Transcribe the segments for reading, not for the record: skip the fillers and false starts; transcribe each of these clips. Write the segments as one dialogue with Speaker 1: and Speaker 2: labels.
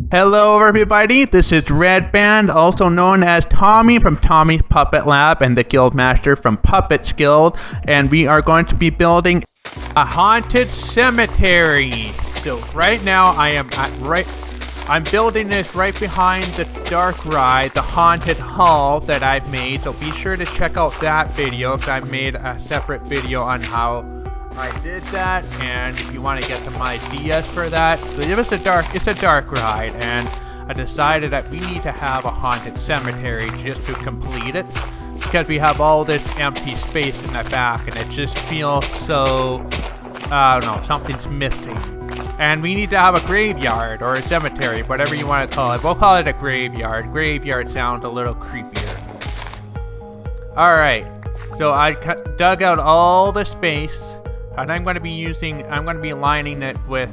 Speaker 1: Hello everybody, this is Red Band, also known as Tommy from Tommy's Puppet Lab and the Guildmaster from Puppets Guild, and we are going to be building a haunted cemetery. So right now I'm building this right behind the dark ride, the haunted hall that I've made, so be sure to check out that video because I made a separate video on how I did that, and if you want to get some ideas for that. So it's a dark ride, and I decided that we need to have a haunted cemetery just to complete it, because we have all this empty space in the back, and it just feels so, I don't know, something's missing. And we need to have a graveyard, or a cemetery, whatever you want to call it. We'll call it a graveyard. Graveyard sounds a little creepier. Alright, so I dug out all the space. And I'm going to be lining it with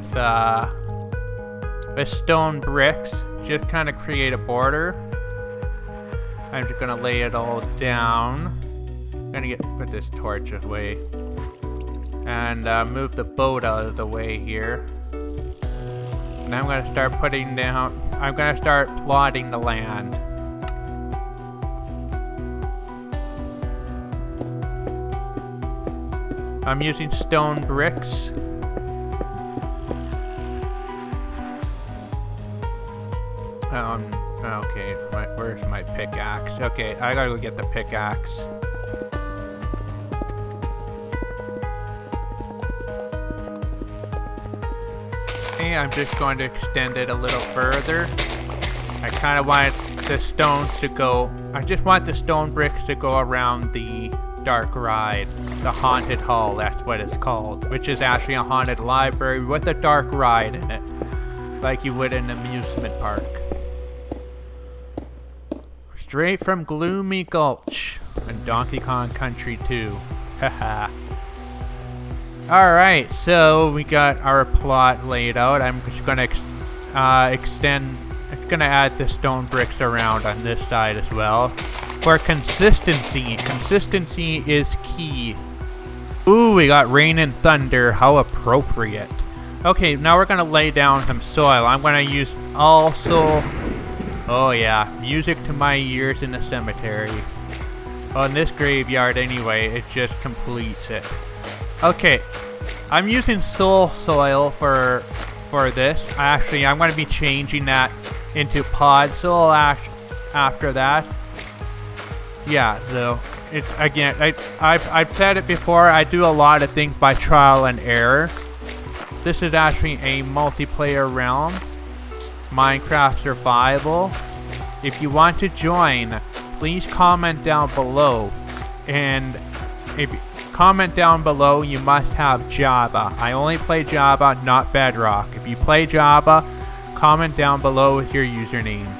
Speaker 1: stone bricks, just kind of create a border. I'm just going to lay it all down. I'm going to put this torch away. And move the boat out of the way here. And I'm going to start plotting the land. I'm using stone bricks. Okay, where's my pickaxe? Okay, I gotta go get the pickaxe. Okay, I'm just going to extend it a little further. I kind of want the stones to go, I just want the stone bricks to go around the dark ride, the haunted hall, that's what it's called, which is actually a haunted library with a dark ride in it, like you would in an amusement park. Straight from Gloomy Gulch and Donkey Kong Country 2. Haha. Alright, so we got our plot laid out. I'm just gonna add the stone bricks around on this side as well. For consistency is key. Ooh, we got rain and thunder, how appropriate. Okay, now we're gonna lay down some soil. I'm gonna use also, oh yeah, music to my ears in the cemetery. On this graveyard anyway, it just completes it. Okay, I'm using soul soil for this. Actually, I'm gonna be changing that into podzol after that. Yeah, so it's again, I've said it before, I do a lot of things by trial and error. This is actually a multiplayer realm, Minecraft survival. If you want to join, please comment down below, and if you comment down below, you must have Java. I only play Java, not Bedrock. If you play Java, comment down below with your username.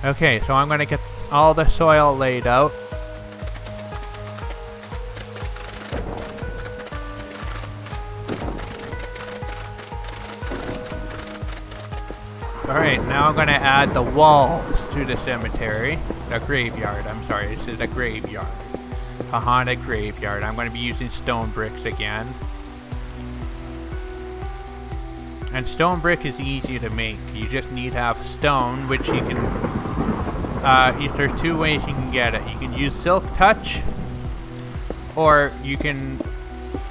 Speaker 1: Okay, so I'm gonna get all the soil laid out. Alright, now I'm gonna add the walls to the cemetery. The graveyard, I'm sorry, this is a graveyard. A haunted graveyard. I'm gonna be using stone bricks again. And stone brick is easy to make. You just need to have stone, which you can there's two ways you can get it. You can use silk touch, or you can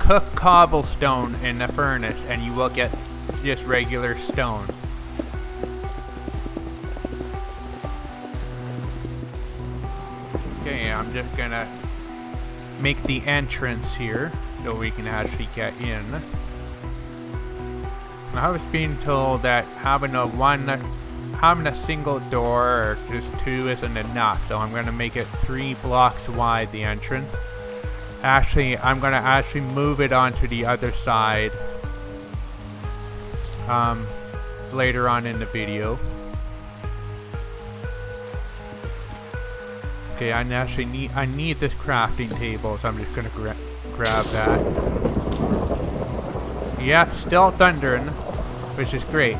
Speaker 1: cook cobblestone in the furnace and you will get just regular stone. Okay, I'm just gonna make the entrance here so we can actually get in. I was being told that having a single door or just two isn't enough, so I'm gonna make it 3 blocks wide, the entrance. Actually, I'm gonna move it onto the other side later on in the video. Okay, I need this crafting table, so I'm just gonna grab that. Yeah, still thundering, which is great.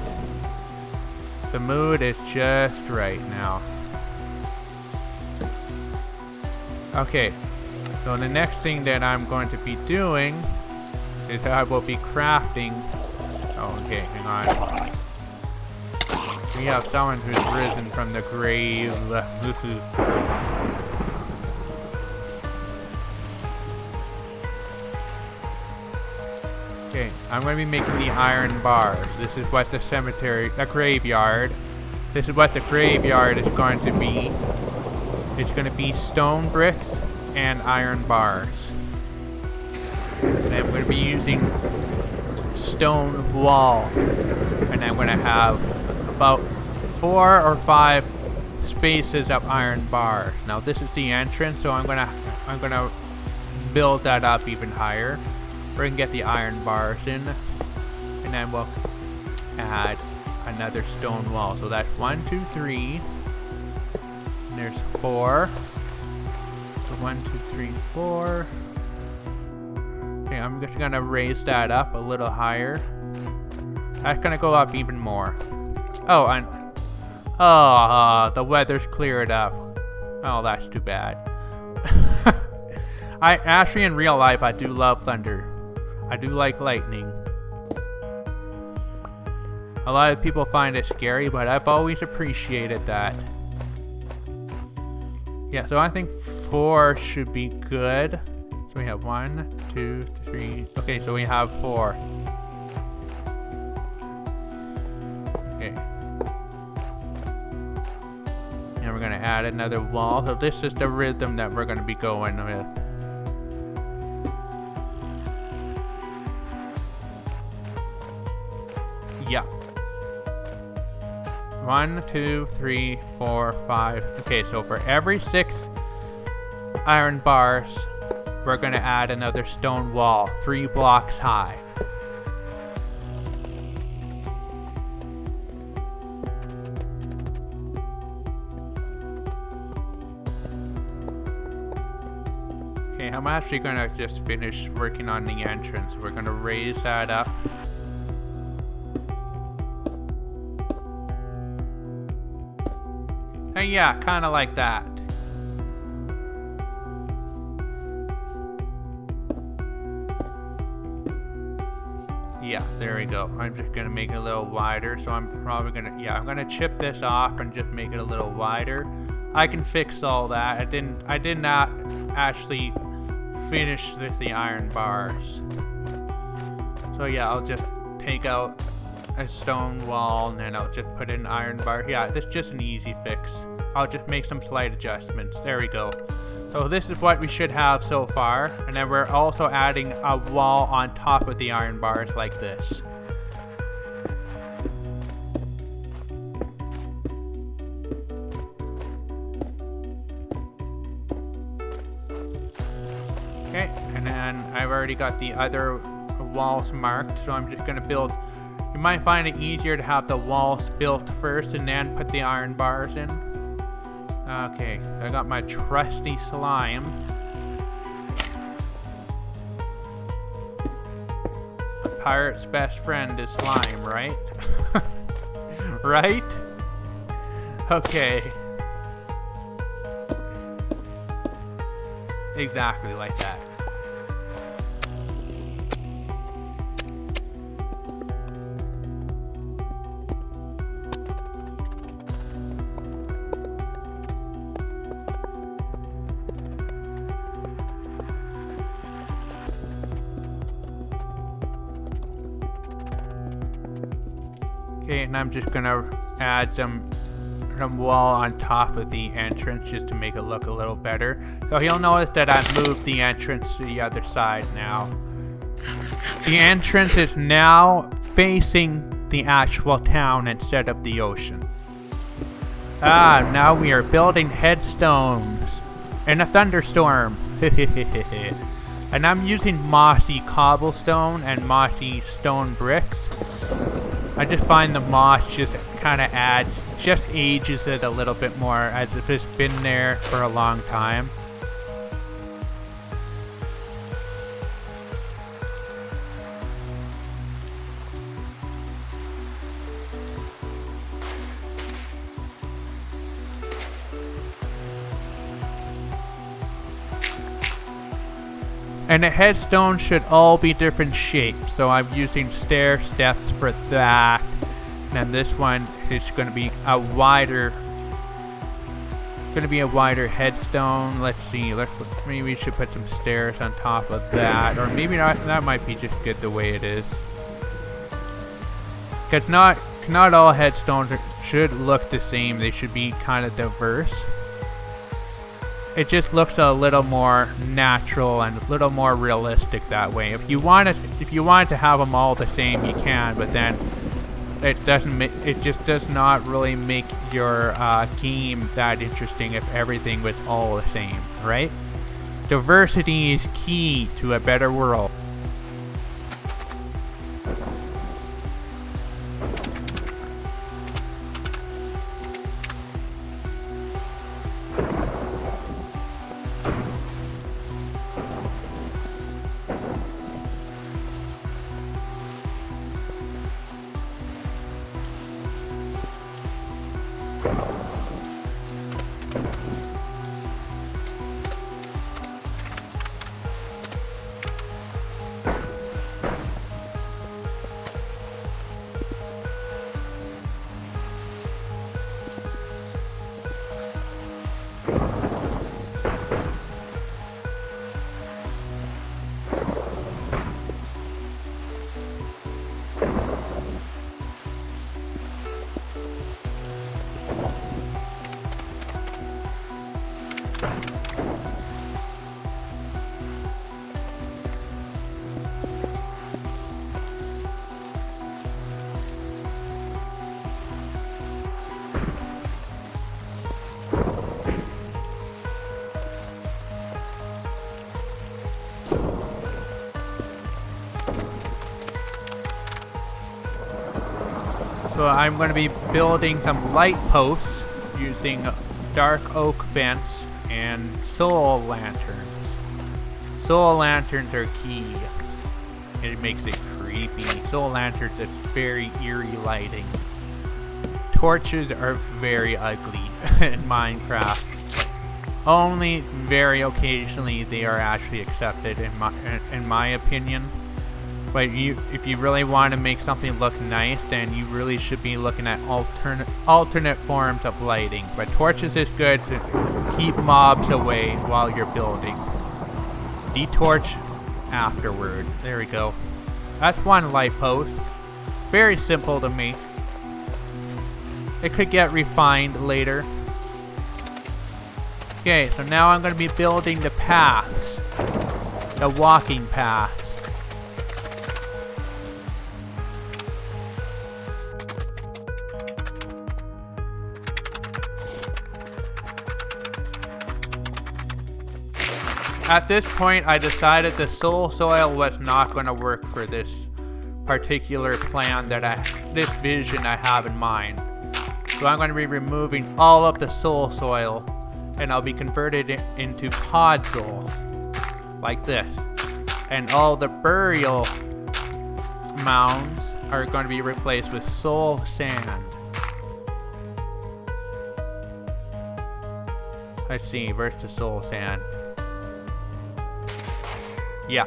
Speaker 1: The mood is just right now. Okay, so the next thing that I'm going to be doing is I will be crafting. Oh, okay, hang on. We have someone who's risen from the grave. Okay, I'm going to be making the iron bars. This is what the graveyard. This is what the graveyard is going to be. It's going to be stone bricks and iron bars. And I'm going to be using stone wall. And I'm going to have about 4 or 5 spaces of iron bars. Now this is the entrance, so I'm gonna build that up even higher. We're gonna get the iron bars in, and then we'll add another stone wall. So that's 1, 2, 3. And there's 4. So 1, 2, 3, 4. Okay, I'm just gonna raise that up a little higher. That's gonna go up even more. Oh, and the weather's cleared up. Oh, that's too bad. I actually, in real life, I do love thunder. I do like lightning. A lot of people find it scary, but I've always appreciated that. Yeah, so I think 4 should be good. So we have 1, 2, 3. Okay, so we have 4. Okay. And we're going to add another wall. So this is the rhythm that we're going to be going with. Yeah. 1, 2, 3, 4, 5. Okay, so for every 6 iron bars, we're going to add another stone wall, 3 blocks high. Okay, I'm actually going to just finish working on the entrance. We're going to raise that up. And yeah, kind of like that. Yeah, there we go. I'm just gonna make it a little wider, so I'm probably gonna, I'm gonna chip this off and just make it a little wider. I can fix all that. I did not actually finish with the iron bars. So yeah, I'll just take out a stone wall and then I'll just put in an iron bar. Yeah, this is just an easy fix. I'll just make some slight adjustments. There we go. So this is what we should have so far, and then we're also adding a wall on top of the iron bars like this. Okay, and then I've already got the other walls marked, so I'm just gonna build. You might find it easier to have the walls built first and then put the iron bars in. Okay, I got my trusty slime. A pirate's best friend is slime, right? Right? Okay. Exactly like that. Okay, and I'm just gonna add some wall on top of the entrance just to make it look a little better. So you'll notice that I moved the entrance to the other side now. The entrance is now facing the actual town instead of the ocean. Ah, now we are building headstones in a thunderstorm. And I'm using mossy cobblestone and mossy stone bricks. I just find the moss just kind of just ages it a little bit more as if it's been there for a long time. And the headstones should all be different shapes, so I'm using stair steps for that. And this one is going to be a wider headstone. Let's see. Maybe we should put some stairs on top of that, or maybe not. That might be just good the way it is. Because not all headstones should look the same. They should be kind of diverse. It just looks a little more natural and a little more realistic that way. If you wanted to have them all the same, you can, but then it just does not really make your game that interesting if everything was all the same, right? Diversity is key to a better world. So I'm going to be building some light posts using dark oak fence and soul lanterns. Soul lanterns are key. It makes it creepy. Soul lanterns is very eerie lighting. Torches are very ugly in Minecraft. Only very occasionally they are actually accepted in my opinion. But if you really want to make something look nice, then you really should be looking at alternate forms of lighting. But torches is good to keep mobs away while you're building. Detorch afterward. There we go. That's one light post. Very simple to make. It could get refined later. Okay, so now I'm going to be building the paths. The walking paths. At this point, I decided the soul soil was not going to work for this particular plan this vision I have in mind. So I'm going to be removing all of the soul soil, and I'll be converted into podzol, like this. And all the burial mounds are going to be replaced with soul sand. Let's see, where's the soul sand? Yeah.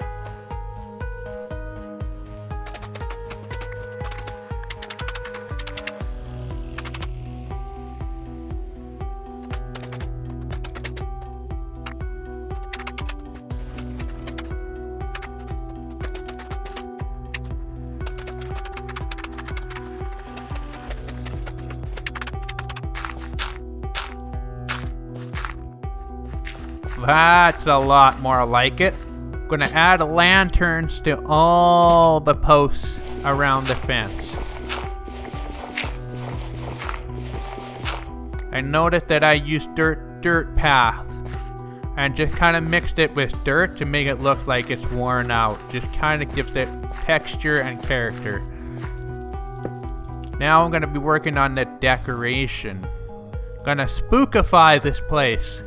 Speaker 1: That's a lot more like it. I'm gonna add lanterns to all the posts around the fence. I noticed that I used dirt paths and just kind of mixed it with dirt to make it look like it's worn out. Just kind of gives it texture and character. Now I'm gonna be working on the decoration. Gonna spookify this place.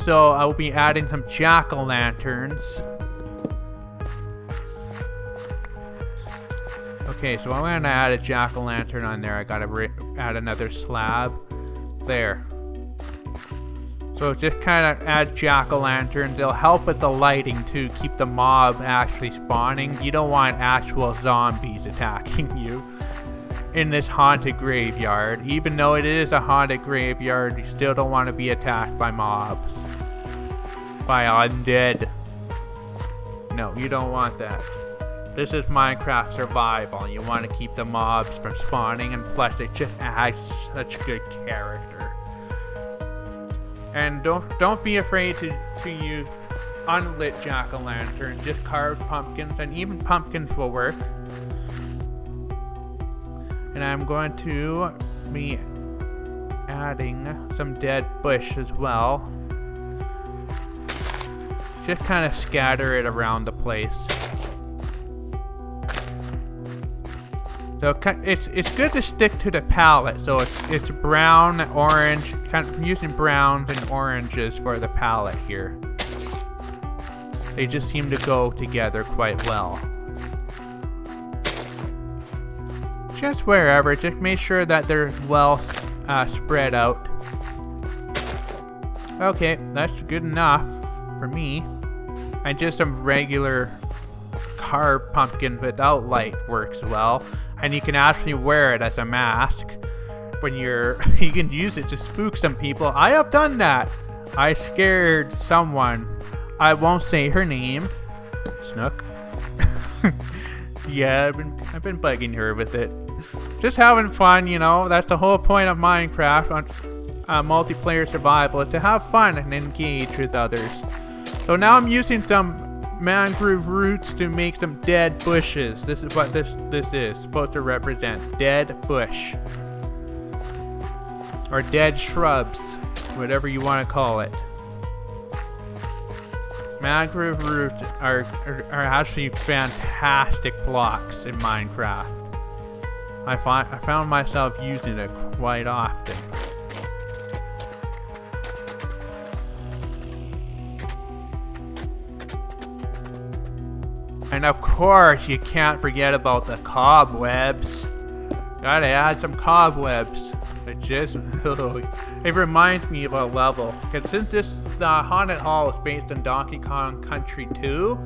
Speaker 1: So I will be adding some jack-o'-lanterns. Okay, so I'm gonna add a jack-o'-lantern on there. I gotta add another slab. There. So just kind of add jack-o'-lanterns. They'll help with the lighting to keep the mob actually spawning. You don't want actual zombies attacking you in this haunted graveyard. Even though it is a haunted graveyard, you still don't want to be attacked by mobs. By undead. No, you don't want that. This is Minecraft survival. You want to keep the mobs from spawning, and plus it just adds such good character. And don't be afraid to use unlit jack-o'-lanterns. Just carved pumpkins, and even pumpkins will work. And I'm going to be adding some dead bush as well. Just kind of scatter it around the place. So it's good to stick to the palette. So it's brown, orange, kind of using browns and oranges for the palette here. They just seem to go together quite well. Just wherever, just make sure that they're well spread out. Okay, that's good enough for me. And just some regular carved pumpkin without light works well. And you can actually wear it as a mask when you can use it to spook some people. I have done that. I scared someone. I won't say her name. Snook. Yeah, I've been bugging her with it. Just having fun, you know. That's the whole point of Minecraft on multiplayer survival, is to have fun and engage with others. So now I'm using some mangrove roots to make some dead bushes. This is what this is supposed to represent. Dead bush. Or dead shrubs. Whatever you want to call it. Mangrove roots are actually fantastic blocks in Minecraft. I found myself using it quite often. And of course, you can't forget about the cobwebs. Gotta add some cobwebs. It reminds me of a level. Because since the Haunted Hall is based on Donkey Kong Country 2,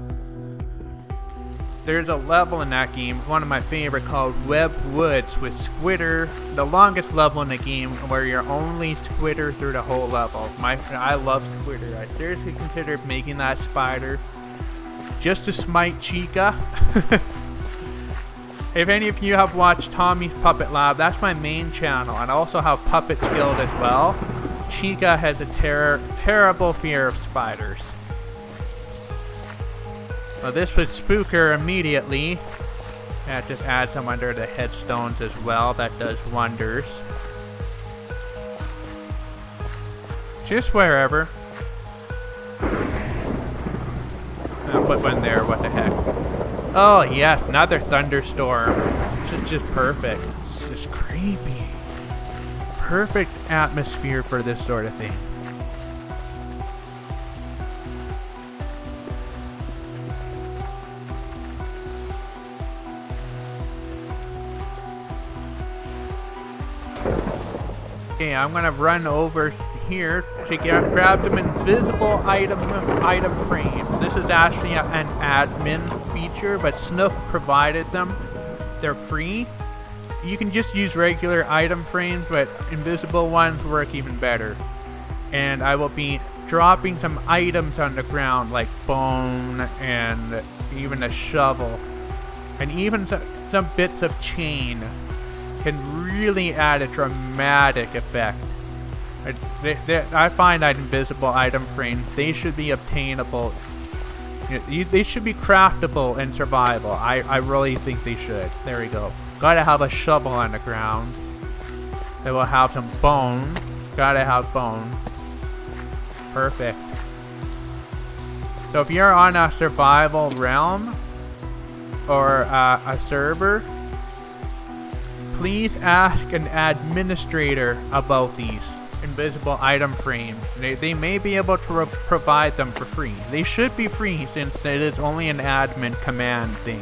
Speaker 1: there's a level in that game, one of my favorite, called Web Woods with Squitter. The longest level in the game where you're only Squitter through the whole level. I love Squitter. I seriously considered making that spider just to smite Chica. If any of you have watched Tommy's Puppet Lab, that's my main channel, and I also have Puppet Guild as well. Chica has a terrible fear of spiders. So this would spook her immediately. And just add some under the headstones as well. That does wonders. Just wherever. I'll put one there, what the heck. Oh yes, another thunderstorm. This is just perfect. This is creepy. Perfect atmosphere for this sort of thing. Okay, I'm gonna run over here to grab them invisible item frames. This is actually an admin feature, but Snook provided them. They're free. You can just use regular item frames, but invisible ones work even better. And I will be dropping some items on the ground, like bone and even a shovel, and even some bits of chain can really add a dramatic effect. I find that invisible item frames, they should be obtainable. They should be craftable in survival. I really think they should. There we go. Gotta have a shovel on the ground. They will have some bone. Gotta have bone. Perfect. So if you're on a survival realm or a server, please ask an administrator about these invisible item frames. They may be able to provide them for free. They should be free since it is only an admin command thing.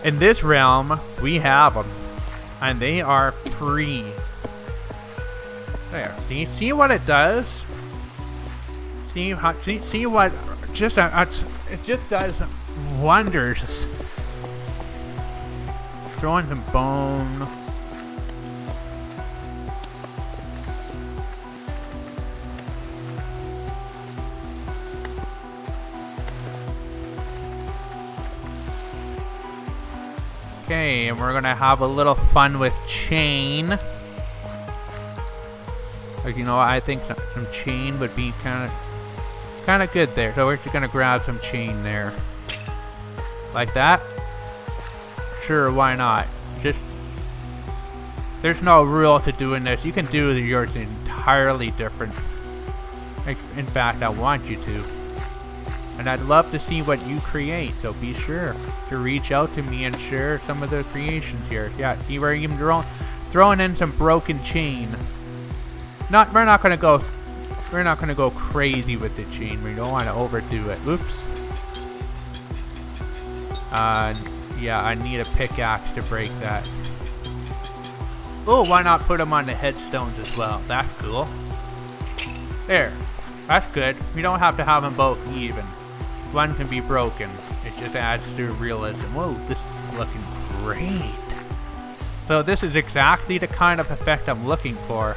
Speaker 1: In this realm, we have them, and they are free. There. See what it does? See what just it just does wonders. Throwing some bone. Okay, and we're gonna have a little fun with chain. Like, you know, I think some chain would be kind of good there. So we're just gonna grab some chain there, like that. Sure, why not? Just there's no rule to doing this. You can do yours entirely different. In fact, I want you to. And I'd love to see what you create, so be sure to reach out to me and share some of the creations here. Yeah, see, we're even throwing in some broken chain. We're not gonna go crazy with the chain. We don't want to overdo it. Oops. Yeah, I need a pickaxe to break that. Oh, why not put them on the headstones as well? That's cool. There. That's good. We don't have to have them both even. One can be broken. It just adds to realism. Whoa, this is looking great. So this is exactly the kind of effect I'm looking for.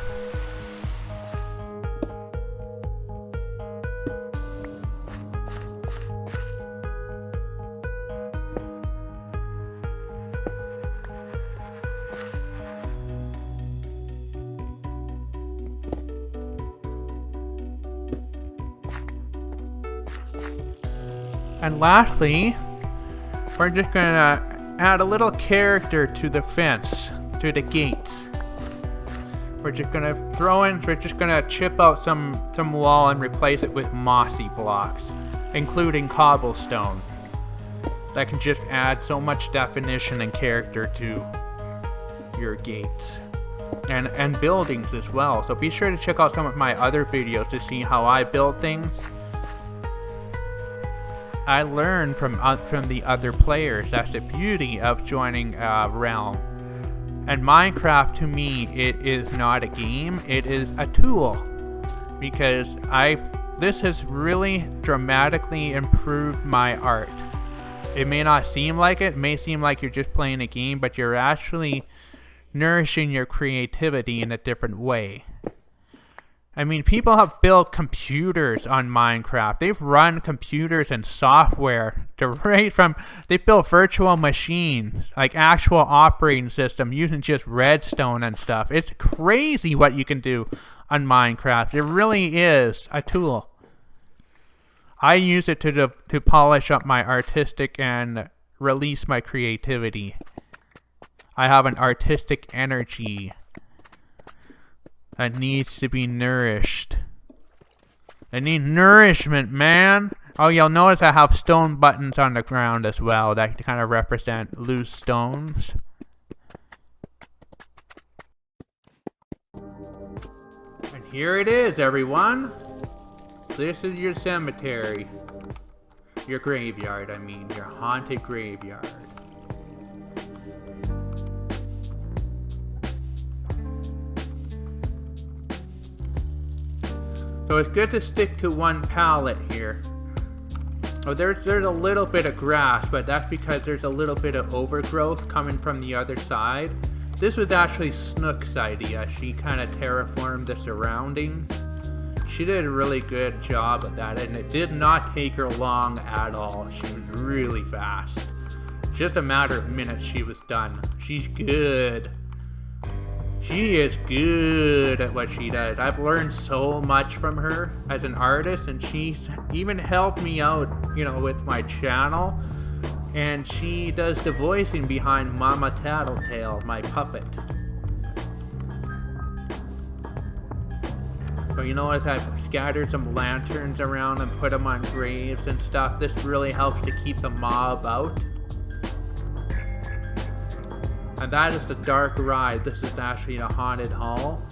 Speaker 1: And lastly, we're just gonna add a little character to the fence, to the gates. We're just gonna chip out some wall and replace it with mossy blocks, including cobblestone. That can just add so much definition and character to your gates. And buildings as well. So be sure to check out some of my other videos to see how I build things. I learn from the other players. That's the beauty of joining a realm. And Minecraft, to me, it is not a game, it is a tool. Because this has really dramatically improved my art. It may not seem like it may seem like you're just playing a game, but you're actually nourishing your creativity in a different way. I mean, people have built computers on Minecraft. They've run computers and software they've built virtual machines, like actual operating system using just redstone and stuff. It's crazy what you can do on Minecraft. It really is a tool. I use it to polish up my artistic and release my creativity. I have an artistic energy that needs to be nourished. I need nourishment, man. Oh, you'll notice I have stone buttons on the ground as well that kind of represent loose stones. And here it is, everyone. This is your cemetery. Your graveyard, I mean. Your haunted graveyard. So it's good to stick to one palette here. Oh, there's a little bit of grass, but that's because there's a little bit of overgrowth coming from the other side. This was actually Snook's idea. She kind of terraformed the surroundings. She did a really good job of that, and it did not take her long at all. She was really fast. Just a matter of minutes she was done. She's good. She is good at what she does. I've learned so much from her as an artist, and she's even helped me out, you know, with my channel. And she does the voicing behind Mama Tattletale, my puppet. But you know, as I've scattered some lanterns around and put them on graves and stuff, this really helps to keep the mob out. And that is the dark ride. This is actually a haunted hall.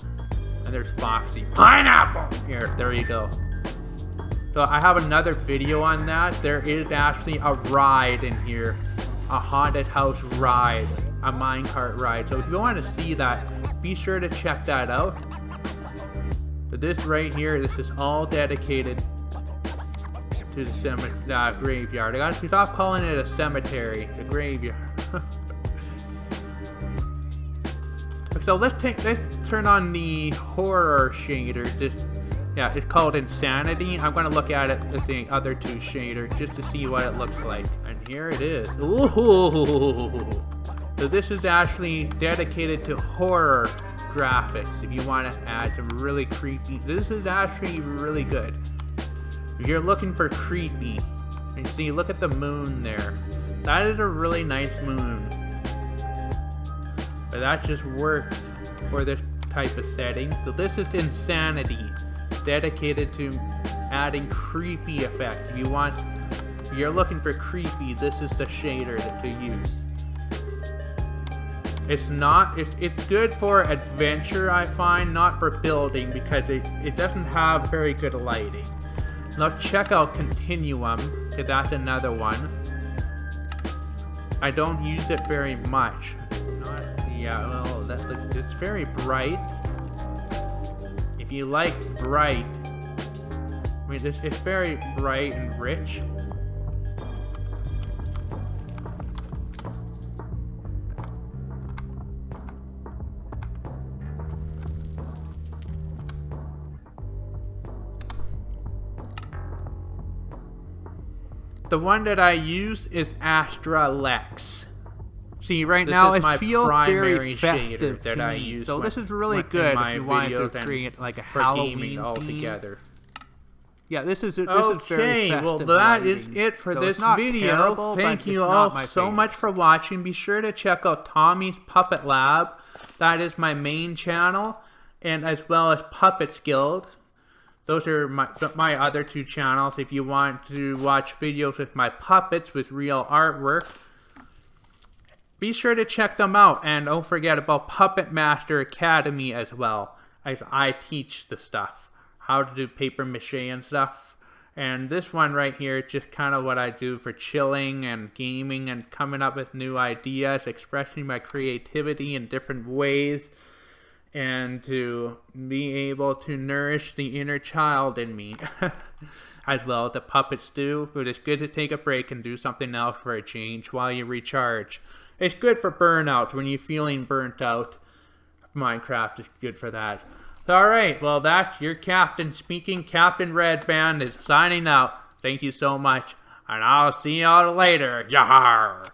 Speaker 1: And there's Foxy. Pineapple! Here, there you go. So I have another video on that. There is actually a ride in here. A haunted house ride. A minecart ride. So if you want to see that, be sure to check that out. But this right here, this is all dedicated to the graveyard. I gotta stop calling it a cemetery, a graveyard. So let's turn on the horror shaders. Yeah, it's called Insanity. I'm gonna look at it with the other two shaders just to see what it looks like. And here it is. Ooh! So this is actually dedicated to horror graphics. If you want to add some really creepy, this is actually really good. If you're looking for creepy, and see, look at the moon there. That is a really nice moon. But that just works for this type of setting. So this is Insanity, dedicated to adding creepy effects. If you're looking for creepy, this is the shader to use. It's good for adventure, I find, not for building, because it doesn't have very good lighting. Now check out Continuum, because that's another one. I don't use it very much. It's very bright. If you like bright, I mean, it's very bright and rich. The one that I use is Astra Lex. See, right now it feels very festive that I use. So this is really good if you want to create like a Halloween altogether. Yeah, this is very festive. Okay, well that is it for this video. Thank you all so much for watching. Be sure to check out Tommy's Puppet Lab. That is my main channel, and as well as Puppets Guild. Those are my other two channels. If you want to watch videos with my puppets with real artwork, be sure to check them out. And don't forget about Puppet Master Academy as well. I teach the stuff, how to do paper mache and stuff. And this one right here is just kind of what I do for chilling and gaming and coming up with new ideas, expressing my creativity in different ways, and to be able to nourish the inner child in me. As well as the puppets do. But it's good to take a break and do something else for a change while you recharge. It's good for burnout. When you're feeling burnt out, Minecraft is good for that. Alright, well that's your captain speaking. Captain Redband is signing out. Thank you so much, and I'll see y'all later. Yahar!